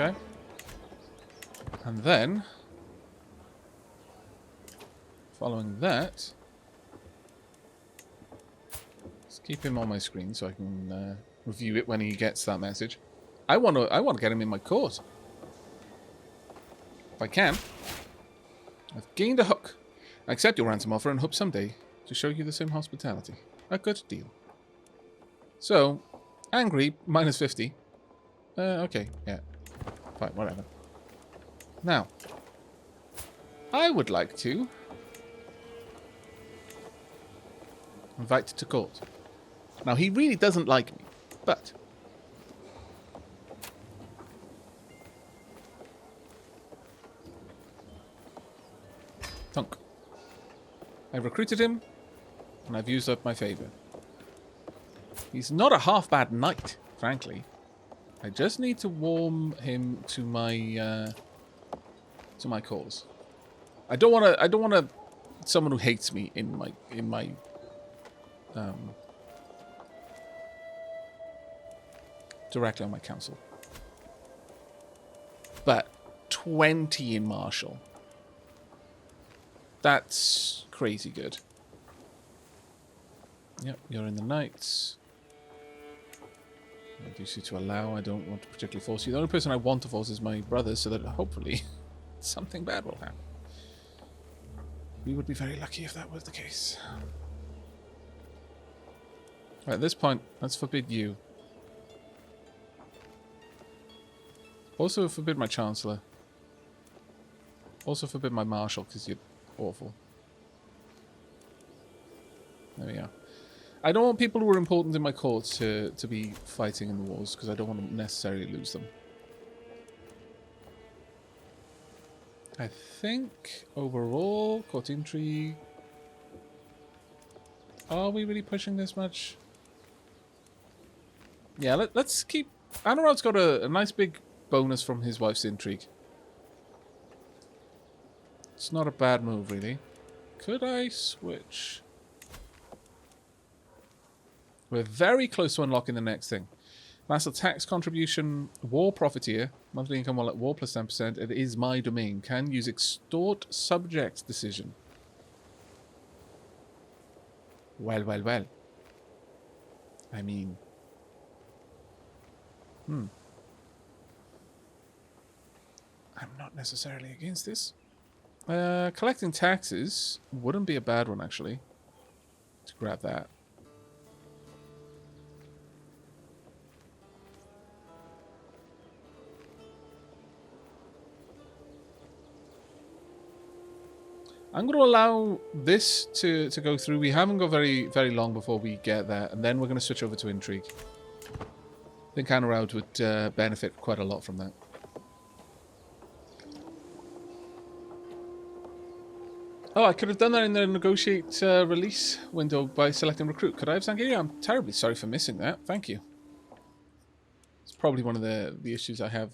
guy. And then, following that, let's keep him on my screen so I can review it when he gets that message. I want to get him in my court. If I can. I've gained a hook. I accept your ransom offer and hope someday to show you the same hospitality. A good deal. So, angry, minus 50. Okay, yeah. Fine, whatever. Now, I would like to invite to court. Now, he really doesn't like me, but Thunk. I've recruited him, and I've used up my favor. He's not a half-bad knight, frankly. I just need to warm him to my cause. I don't want someone who hates me in my directly on my council. But 20 in martial. That's crazy good. Yep, you're in the knights. I do see to allow. I don't want to particularly force you. The only person I want to force is my brother, so that hopefully something bad will happen. We would be very lucky if that was the case. Right, at this point, let's forbid you. Also forbid my chancellor. Also forbid my marshal, because you're awful. There we go. I don't want people who are important in my court to be fighting in the wars, because I don't want to necessarily lose them. I think, overall, court intrigue... Are we really pushing this much? Yeah, let's keep... Anorad's got a nice big bonus from his wife's intrigue. It's not a bad move, really. Could I switch? We're very close to unlocking the next thing. Vassal tax contribution, war profiteer, monthly income while at war plus 10%. It is my domain. Can use extort subject decision. Well, well, well. I mean... I'm not necessarily against this. Collecting taxes wouldn't be a bad one, actually. To grab that. I'm going to allow this to go through. We haven't got very long before we get there, and then we're going to switch over to intrigue. I think Anorad would benefit quite a lot from that. Oh, I could have done that in the negotiate release window by selecting recruit. Could I have Sangiria? I'm terribly sorry for missing that. Thank you. It's probably one of the issues I have.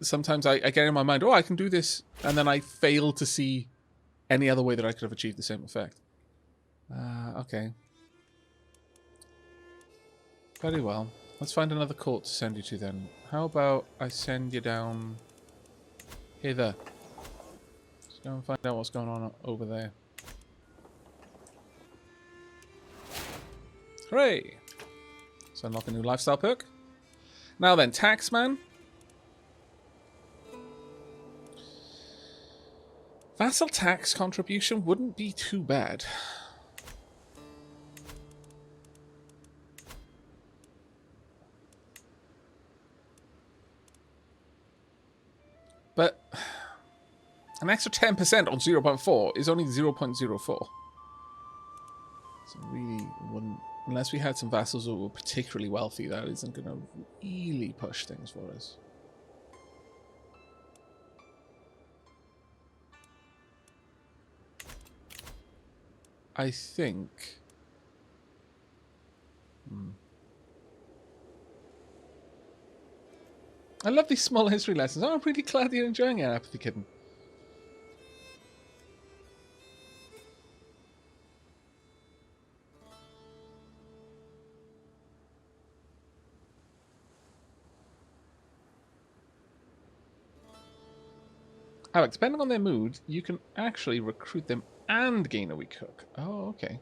Sometimes I get in my mind, oh, I can do this, and then I fail to see any other way that I could have achieved the same effect. Okay. Very well. Let's find another court to send you to then. How about I send you down hither? Let's go and find out what's going on over there. Hooray! Let's unlock a new lifestyle perk. Now then, Taxman. Vassal tax contribution wouldn't be too bad. But an extra 10% on 0.4 is only 0.04. So really wouldn't... Unless we had some vassals who were particularly wealthy, that isn't going to really push things for us. I think... I love these small history lessons. Oh, I'm really glad you're enjoying it, Apathy Kitten. Aavak, depending on their mood, you can actually recruit them and gain a weak hook. Oh, okay.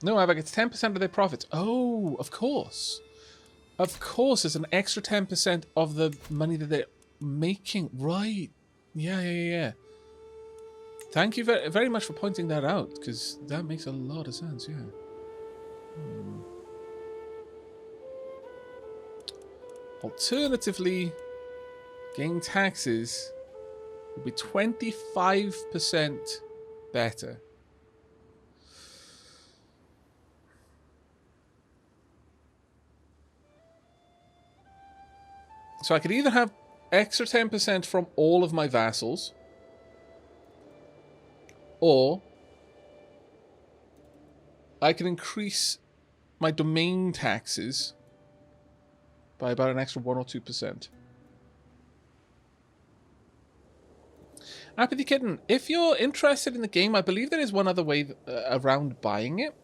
No, Aavak, it's 10% of their profits. Oh, of course. Of course, it's an extra 10% of the money that they're making. Right. Yeah. Thank you very, very much for pointing that out, because that makes a lot of sense, yeah. Alternatively, gain taxes would be 25% better. So I could either have extra 10% from all of my vassals, or I can increase my domain taxes by about an extra 1 or 2%. Apathy Kitten, if you're interested in the game, I believe there is one other way around buying it.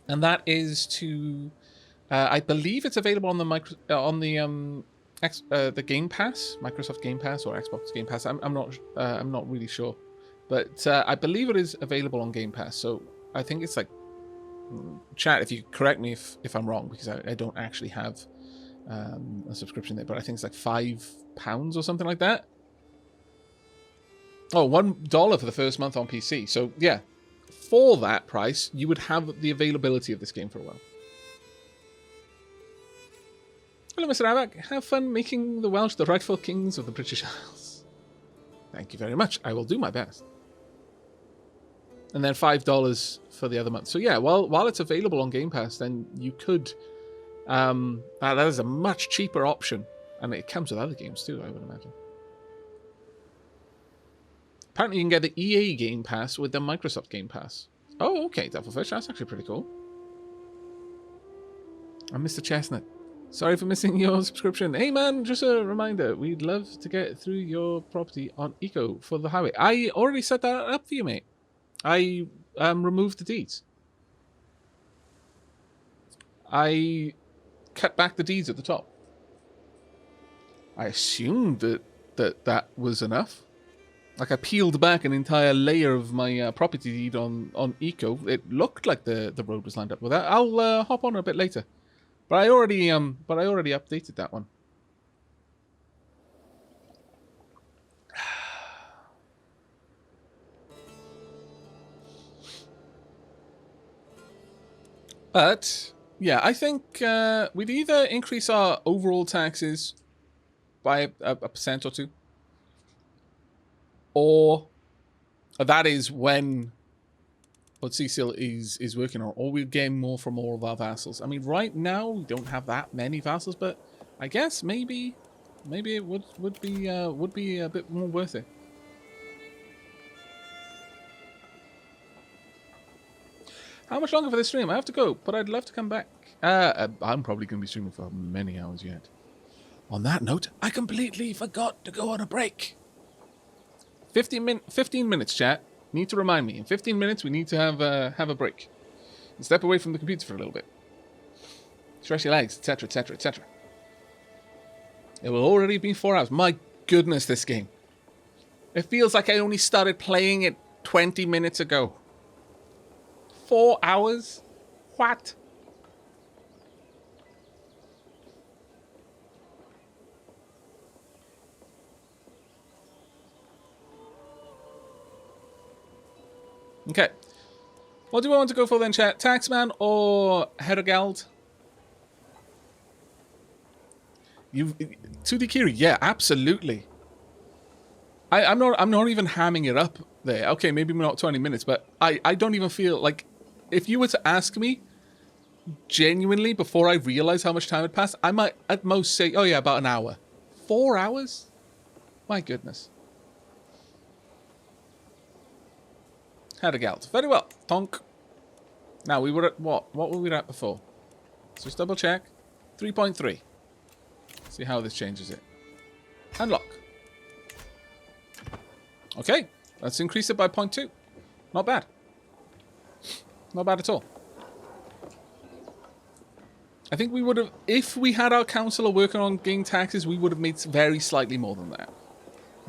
And that is to... I believe it's available on the the Game Pass, Microsoft Game Pass or Xbox Game Pass. I'm not really sure, but I believe it is available on Game Pass. So I think it's like, chat if you correct me if I'm wrong, because I don't actually have a subscription there, but I think it's like £5 or something like that. Oh, $1 for the first month on PC. So yeah, for that price, you would have the availability of this game for a while. Hello, Mr. Aavak. Have fun making the Welsh the rightful kings of the British Isles. Thank you very much. I will do my best. And then $5 for the other month. So yeah, while it's available on Game Pass, then you could... that is a much cheaper option. And it comes with other games too, I would imagine. Apparently you can get the EA Game Pass with the Microsoft Game Pass. Oh, okay, Devilfish. That's actually pretty cool. And Mr. Chestnut. Sorry for missing your subscription. Hey man, just a reminder, we'd love to get through your property on Eco for the highway. I already set that up for you, mate. I removed the deeds. I cut back the deeds at the top. I assumed that was enough. Like I peeled back an entire layer of my property deed on Eco. It looked like the road was lined up with that. I'll hop on a bit later. But I already updated that one. But yeah, I think we'd either increase our overall taxes by a percent or two, or that is when what Cecil is working on, or we'll gain more from all of our vassals. I mean, right now we don't have that many vassals, but I guess maybe it would be a bit more worth it. How much longer for this stream? I have to go, but I'd love to come back. I'm probably going to be streaming for many hours yet. On that note, I completely forgot to go on a break. 15 minutes, chat. Need to remind me. In 15 minutes, we need to have a break. And step away from the computer for a little bit. Stretch your legs, etc., etc., etc. It will already be 4 hours. My goodness, this game. It feels like I only started playing it 20 minutes ago. 4 hours? What? Okay. What do I want to go for then, chat? Taxman or Herogald? You 2D Kiri, yeah, absolutely. I'm not even hamming it up there. Okay, maybe not 20 minutes, but I don't even feel like if you were to ask me genuinely before I realize how much time had passed, I might at most say, oh yeah, about an hour. 4 hours? My goodness. Herogald. Very well. Tonk. Now, we were at what? What were we at before? Let's just double check. 3.3. See how this changes it. Unlock. Okay. Let's increase it by 0.2. Not bad. Not bad at all. I think we would have, if we had our councillor working on getting taxes, we would have made very slightly more than that.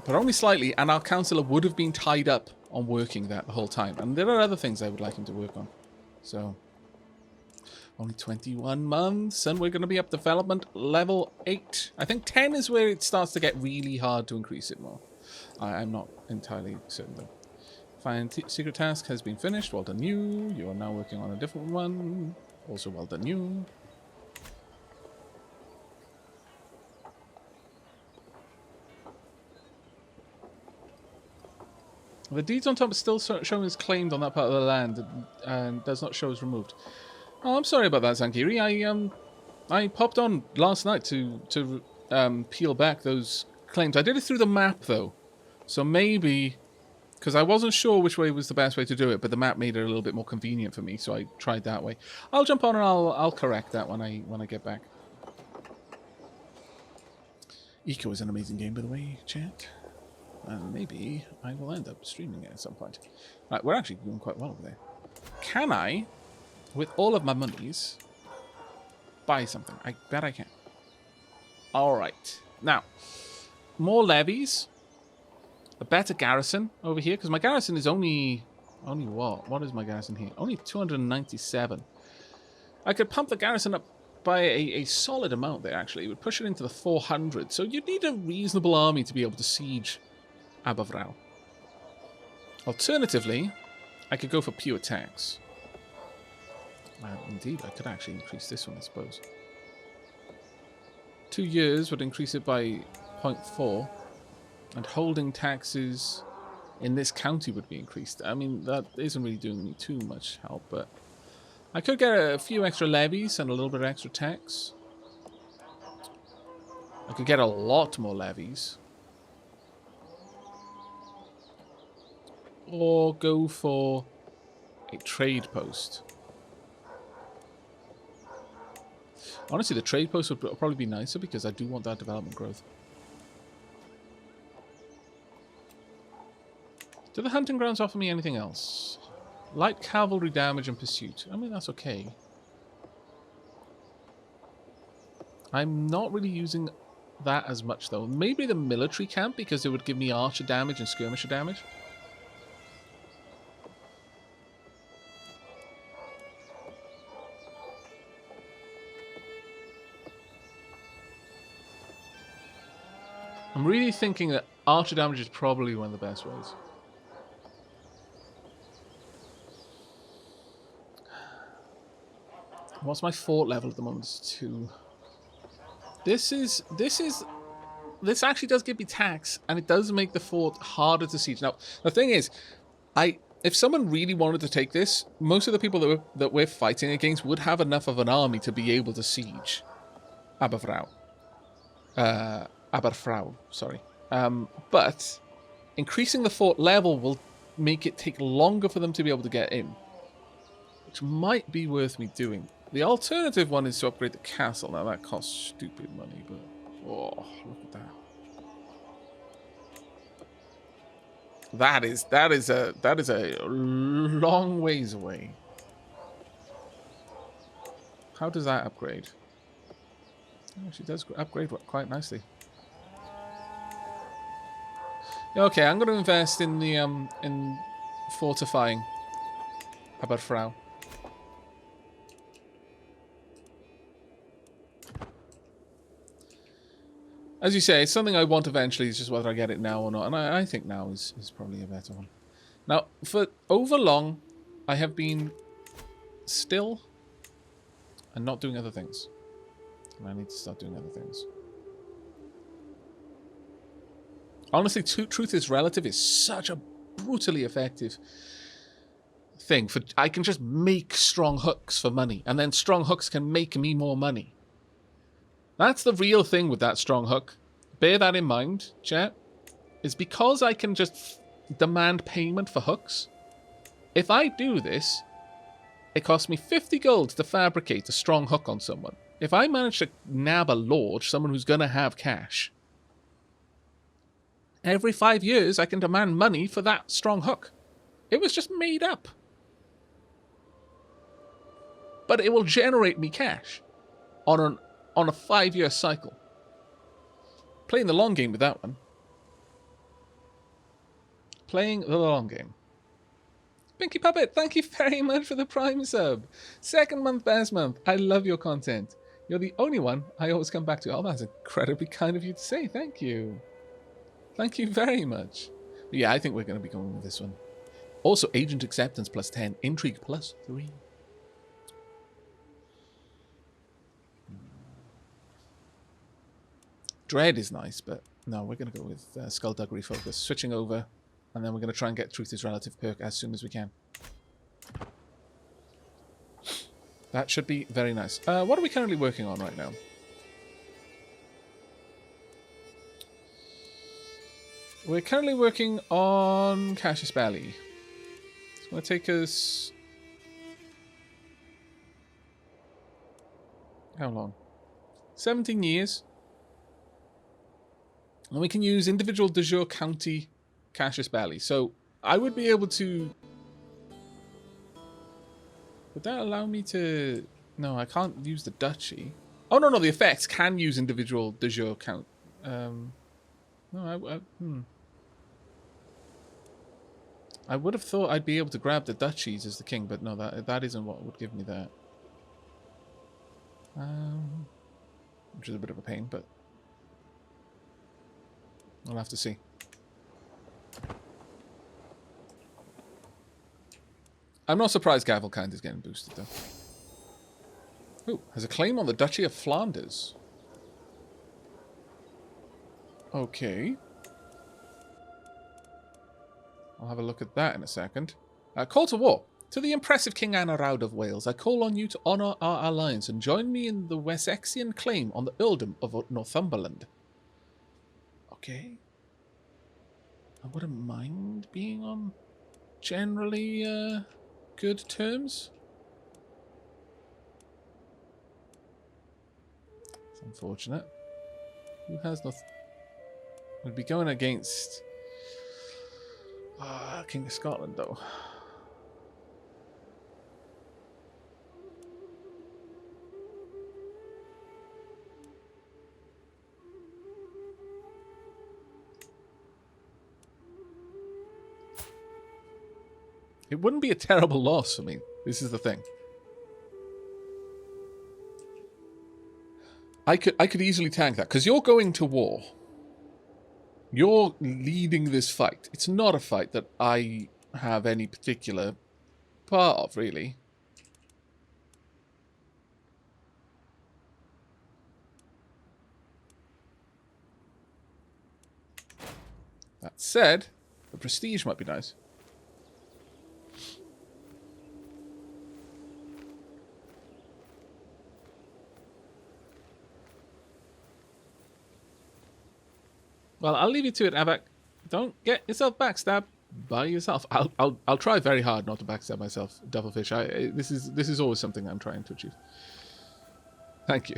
But only slightly, and our councillor would have been tied up on working that the whole time. And there are other things I would like him to work on. So, only 21 months, and we're going to be up development level 8. I think 10 is where it starts to get really hard to increase it more. I'm not entirely certain, though. Fine, secret task has been finished. Well done, you. You are now working on a different one. Also, well done, you. The deeds on top is still showing as claimed on that part of the land and does not show as removed. Oh, I'm sorry about that, Zankiri. I popped on last night to peel back those claims. I did it through the map, though. So maybe, because I wasn't sure which way was the best way to do it, but the map made it a little bit more convenient for me, so I tried that way. I'll jump on and I'll correct that when I get back. Eco is an amazing game, by the way, chat. And maybe I will end up streaming it at some point. Right, we're actually doing quite well over there. Can I, with all of my monies, buy something? I bet I can. Alright. Now, more levies. A better garrison over here, because my garrison is only what? What is my garrison here? Only 297. I could pump the garrison up by a solid amount there, actually. It would push it into the 400. So you'd need a reasonable army to be able to siege Aavak. Alternatively, I could go for pure tax. Indeed, I could actually increase this one, I suppose. 2 years would increase it by 0.4, and holding taxes in this county would be increased. I mean, that isn't really doing me too much help, but I could get a few extra levies and a little bit of extra tax. I could get a lot more levies. Or go for a trade post. Honestly, the trade post would probably be nicer because I do want that development growth. Do the hunting grounds offer me anything else? Light cavalry damage and pursuit. I mean, that's okay. I'm not really using that as much, though. Maybe the military camp, because it would give me archer damage and skirmisher damage. I'm really thinking that archer damage is probably one of the best ways. What's my fort level at the moment? It's 2. This actually does give me tax, and it does make the fort harder to siege. Now, the thing is, if someone really wanted to take this, most of the people that we're fighting against would have enough of an army to be able to siege Aavak. Aberfrau, sorry. But increasing the fort level will make it take longer for them to be able to get in, which might be worth me doing. The alternative one is to upgrade the castle. Now that costs stupid money, but oh, look at that. That is a long ways away. How does that upgrade? Oh, she does upgrade quite nicely. Okay, I'm going to invest in the in fortifying Aberfrau. As you say, it's something I want eventually. It's just whether I get it now or not, and I think now is probably a better one. Now, for over long, I have been still and not doing other things, and I need to start doing other things. Honestly, truth is relative is such a brutally effective thing. I can just make strong hooks for money, and then strong hooks can make me more money. That's the real thing with that strong hook. Bear that in mind, chat. Is because I can just demand payment for hooks. If I do this, it costs me 50 gold to fabricate a strong hook on someone. If I manage to nab a lord, someone who's going to have cash, every 5 years I can demand money for that strong hook. It was just made up. But it will generate me cash. on a 5-year cycle. Playing the long game with that one. Playing the long game. Pinky Puppet, thank you very much for the Prime sub. 2nd month, best month. I love your content. You're the only one I always come back to. Oh, that's incredibly kind of you to say. Thank you. Thank you very much. But yeah, I think we're going to be going with this one. Also, Agent Acceptance plus 10. Intrigue plus 3. Dread is nice, but no, we're going to go with Skullduggery Focus. Switching over, and then we're going to try and get Truth is Relative perk as soon as we can. That should be very nice. What are we currently working on right now? We're currently working on Cassius Belli. It's going to take us... how long? 17 years. And we can use individual de jure county Cassius Belli. So I would be able to... would that allow me to... no, I can't use the duchy. Oh, no, the effects can use individual de jure count. No, I would have thought I'd be able to grab the duchies as the king, but no, that isn't what would give me that. Which is a bit of a pain, but I'll have to see. I'm not surprised Gavelkind is getting boosted, though. Ooh, has a claim on the Duchy of Flanders. Okay. I'll have a look at that in a second. Call to war. To the impressive King Anaraud of Wales, I call on you to honour our alliance and join me in the Wessexian claim on the earldom of Northumberland. Okay. I wouldn't mind being on generally good terms. It's unfortunate. Who has nothing? We'd be going against King of Scotland, though. It wouldn't be a terrible loss for me. This is the thing. I could easily tank that because you're going to war. You're leading this fight. It's not a fight that I have any particular part of, really. That said, the prestige might be nice. Well, I'll leave you to it, Aavak. Don't get yourself backstabbed by yourself. I'll try very hard not to backstab myself, Devilfish. This is always something I'm trying to achieve. Thank you.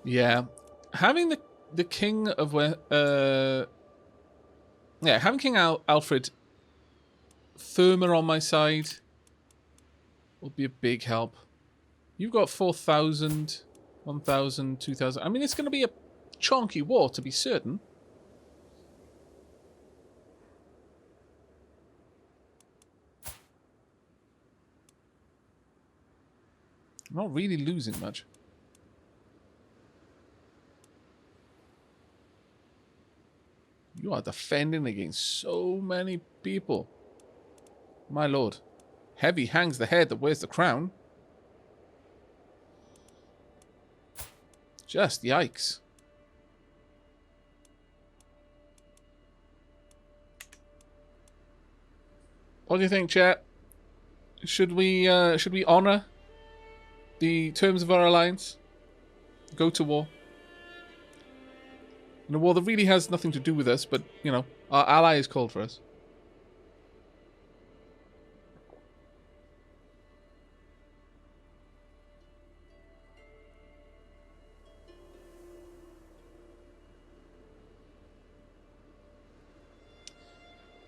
Yeah, having the king of having King Alfred firmer on my side will be a big help. You've got 4,000. 1,000, 2,000. I mean, it's going to be a chunky war, to be certain. I'm not really losing much. You are defending against so many people. My lord. Heavy hangs the head that wears the crown. Just yikes. What do you think, chat? Should we honor the terms of our alliance? Go to war? In a war that really has nothing to do with us, but, you know, our ally is called for us.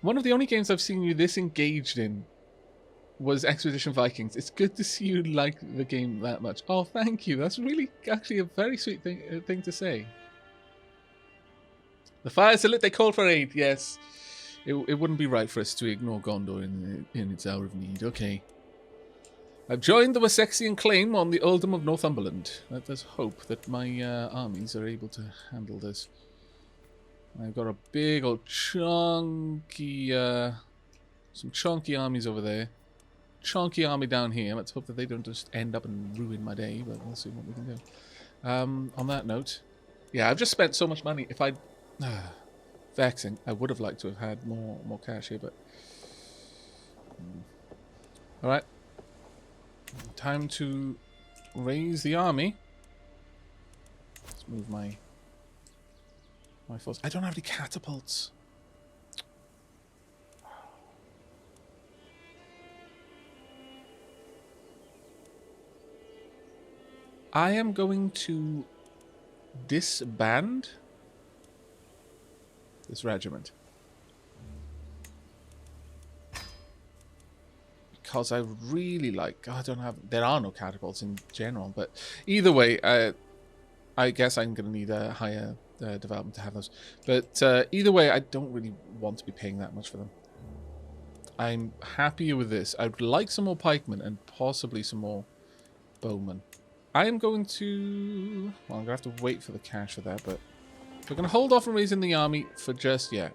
One of the only games I've seen you this engaged in was Expedition Vikings. It's good to see you like the game that much. Oh, thank you. That's really actually a very sweet thing to say. The fires are lit. They call for aid. Yes. It wouldn't be right for us to ignore Gondor in its hour of need. Okay. I've joined the Wessexian claim on the earldom of Northumberland. Let us hope that my armies are able to handle this. I've got a big old chunky, some chunky armies over there. Chunky army down here. Let's hope that they don't just end up and ruin my day, but we'll see what we can do. On that note, yeah, I've just spent so much money. If I'd... vexing. I would have liked to have had more cash here, but... Alright. Time to raise the army. Let's move my force. I don't have any catapults. I am going to disband this regiment. Because I really like... I don't have... There are no catapults in general, but either way, I guess I'm going to need a higher development to have those. But either way, I don't really want to be paying that much for them. I'm happier with this. I'd like some more pikemen and possibly some more bowmen. I am going to... Well, I'm going to have to wait for the cash for that, but we're going to hold off on raising the army for just yet.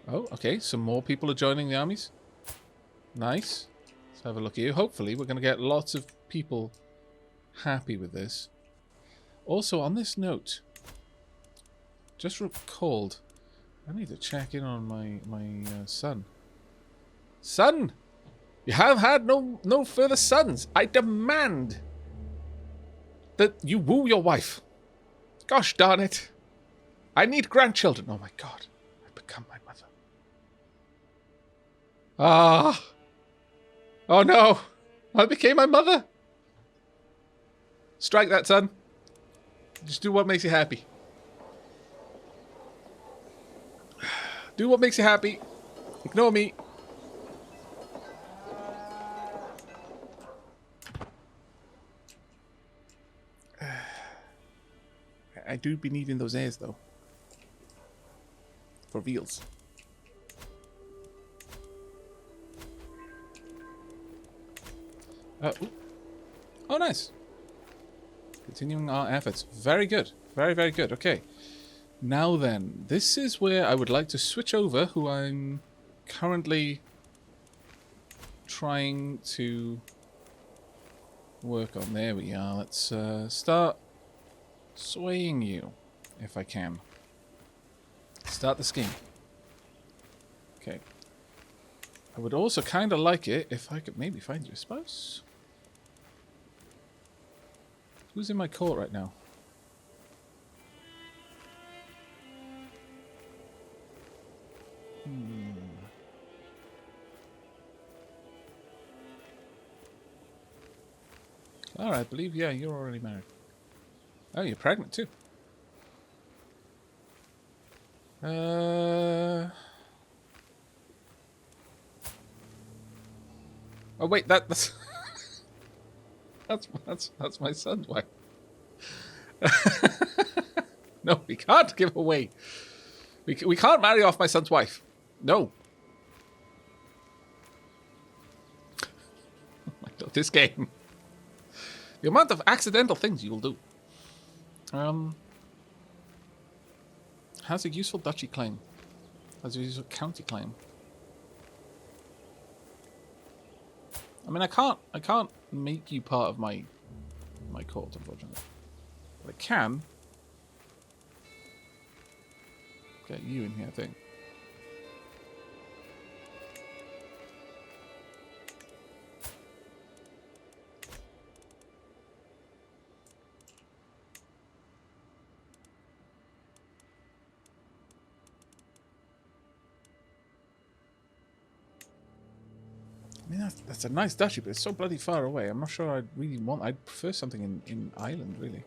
Oh, okay. Some more people are joining the armies. Nice. Let's have a look at you. Hopefully, we're going to get lots of people happy with this. Also, on this note, just recalled, I need to check in on my son. Son! You have had no further sons. I demand that you woo your wife. Gosh darn it. I need grandchildren. Oh my god. I've become my mother. Ah. Oh no. I became my mother. Strike that, son. Just do what makes you happy. Do what makes you happy. Ignore me. I do be needing those airs, though. For reals. Oh, nice. Continuing our efforts. Very good. Very, very good. Okay. Now then, this is where I would like to switch over who I'm currently trying to work on. There we are. Let's start swaying you, if I can. Start the scheme. Okay. I would also kind of like it if I could maybe find you a spouse. Who's in my court right now? Clara, I believe, yeah, you're already married. Oh, you're pregnant too. Oh wait, that's that's my son's wife. No, we can't give away. We can't marry off my son's wife. No. I love this game. The amount of accidental things you will do. Has a useful duchy claim. Has a useful county claim. I mean, I can't make you part of my court, unfortunately. But I can get you in here, I think. I mean, that's a nice duchy, but it's so bloody far away. I'm not sure I'd really want... I'd prefer something in Ireland, really.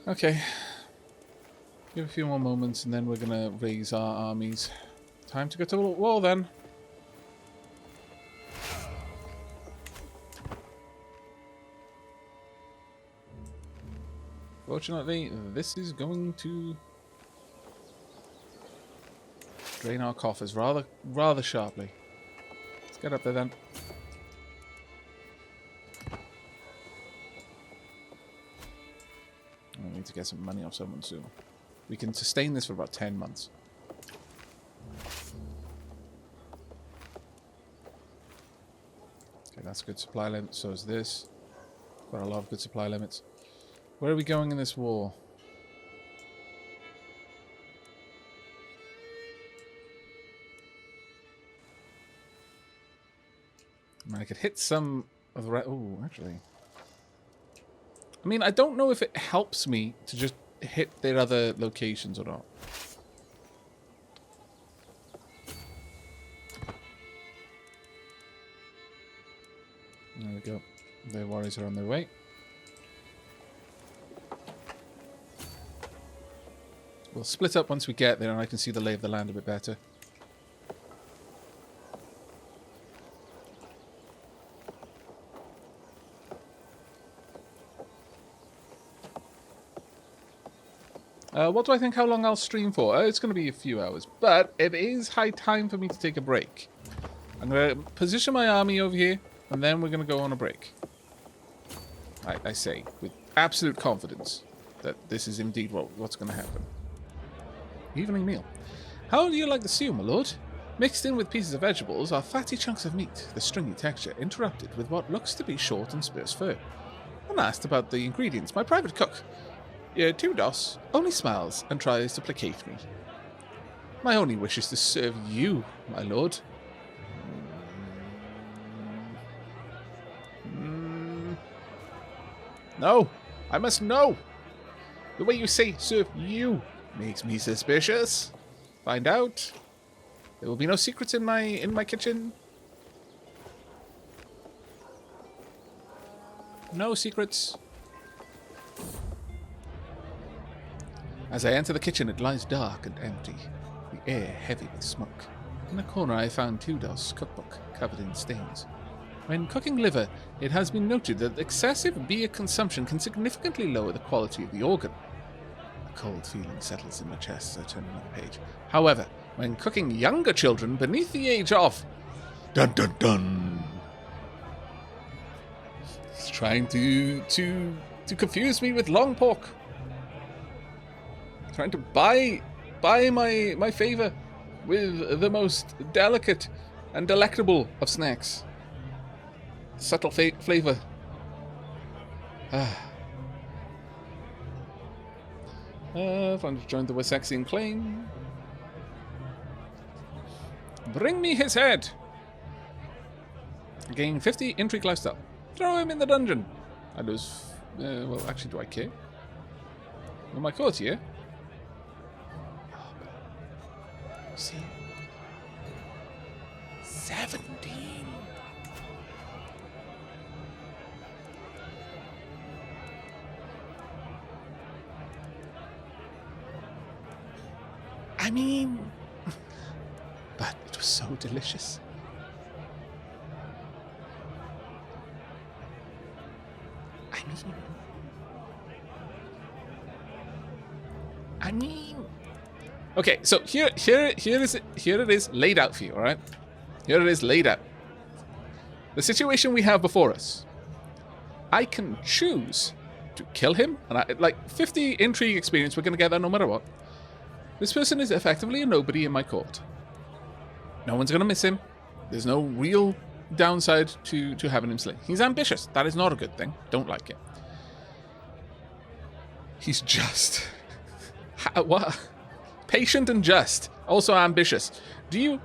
Okay. Give a few more moments and then we're going to raise our armies. Time to go to war then. Fortunately, this is going to drain our coffers rather sharply. Let's get up there then. I need to get some money off someone soon. We can sustain this for about 10 months. Okay, that's a good supply limit. So is this. Got a lot of good supply limits. Where are we going in this war? I could hit some of the... Oh, actually. I mean, I don't know if it helps me to just hit their other locations or not. There we go. Their warriors are on their way. We'll split up once we get there and I can see the lay of the land a bit better. What do I think how long I'll stream for? It's going to be a few hours, but it is high time for me to take a break. I'm going to position my army over here, and then we're going to go on a break. I say, with absolute confidence, that this is indeed what's going to happen. Evening meal. How do you like the stew, my lord? Mixed in with pieces of vegetables are fatty chunks of meat, the stringy texture interrupted with what looks to be short and sparse fur. When asked about the ingredients, my private cook, Tudos, only smiles and tries to placate me. My only wish is to serve you, my lord. No, I must know. The way you say serve you makes me suspicious. Find out. There will be no secrets in my kitchen. No secrets. As I enter the kitchen, it lies dark and empty, the air heavy with smoke. In a corner I found Tudor's cookbook, covered in stains. When cooking liver, it has been noted that excessive beer consumption can significantly lower the quality of the organ. A cold feeling settles in my chest as I turn another page. However, when cooking younger children beneath the age of... Dun dun dun! He's trying to confuse me with long pork. Trying to buy my favor with the most delicate and delectable of snacks. Subtle flavor. Found to join the Wessexian claim. Bring me his head. Gain 50 intrigue lifestyle. Throw him in the dungeon. I lose. Well, actually, do I care? Am I caught here? See? 17. I mean... but it was so delicious. I mean... Okay, so here it is laid out for you, all right? Here it is laid out. The situation we have before us. I can choose to kill him, and like 50 intrigue experience, we're going to get that no matter what. This person is effectively a nobody in my court. No one's going to miss him. There's no real downside to having him slain. He's ambitious. That is not a good thing. Don't like it. He's just... what? Patient and just. Also ambitious. Do you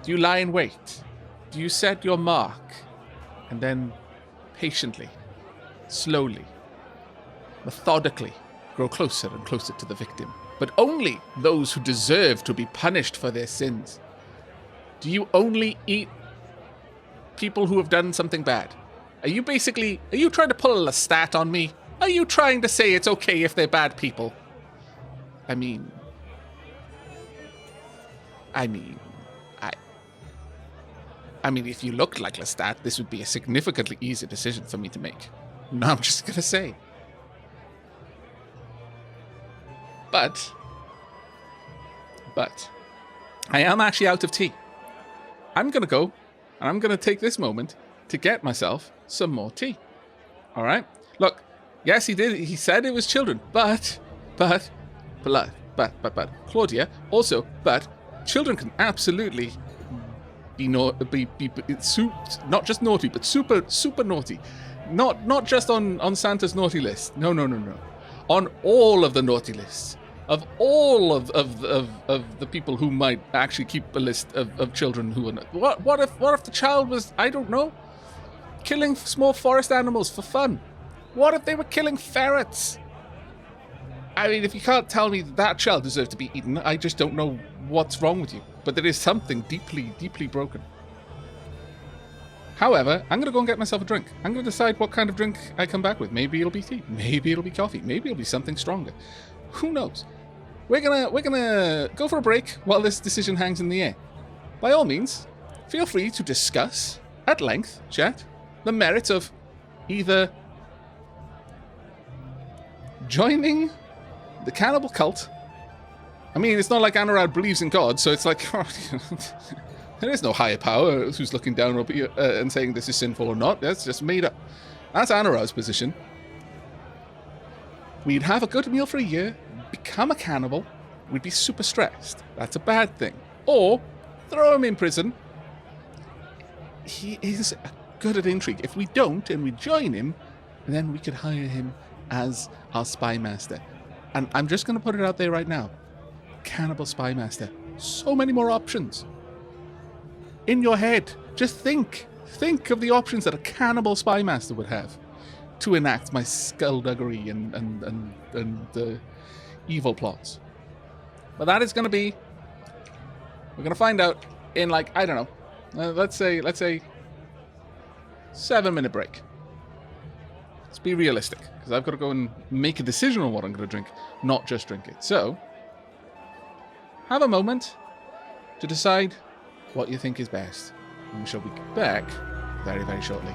lie in wait? Do you set your mark and then patiently, slowly, methodically grow closer and closer to the victim? But only those who deserve to be punished for their sins. Do you only eat people who have done something bad? Are you trying to pull a Lestat on me? Are you trying to say it's okay if they're bad people? I mean, I mean, if you looked like Lestat, this would be a significantly easier decision for me to make. No, I'm just gonna say. But, I am actually out of tea. I'm gonna go, and I'm gonna take this moment to get myself some more tea. All right? Look, yes, he did. He said it was children, but, Claudia, also, but children can absolutely be not just naughty, but super naughty. Not just on Santa's naughty list. No. On all of the naughty lists. Of all of the people who might actually keep a list of children who are not. What if the child was, I don't know, killing small forest animals for fun? What if they were killing ferrets? I mean, if you can't tell me that child deserved to be eaten, I just don't know what's wrong with you. But there is something deeply, deeply broken. However, I'm going to go and get myself a drink. I'm going to decide what kind of drink I come back with. Maybe it'll be tea. Maybe it'll be coffee. Maybe it'll be something stronger. Who knows? We're gonna go for a break while this decision hangs in the air. By all means, feel free to discuss at length, chat, the merits of either joining the cannibal cult. I mean, it's not like Anurad believes in God, so it's like there is no higher power who's looking down and saying this is sinful or not. That's just made up. That's Anurad's position. We'd have a good meal for a year, become a cannibal, we'd be super stressed. That's a bad thing. Or throw him in prison. He is good at intrigue. If we don't and we join him, then we could hire him as our spy master. And I'm just going to put it out there right now. Cannibal spy master. So many more options. In your head, just think of the options that a cannibal spy master would have to enact my skullduggery and evil plots. But that is going to be, we're going to find out in like, I don't know, let's say 7-minute break. Let's be realistic, because I've got to go and make a decision on what I'm going to drink, not just drink it. So, have a moment to decide what you think is best. And we shall be back very, very shortly.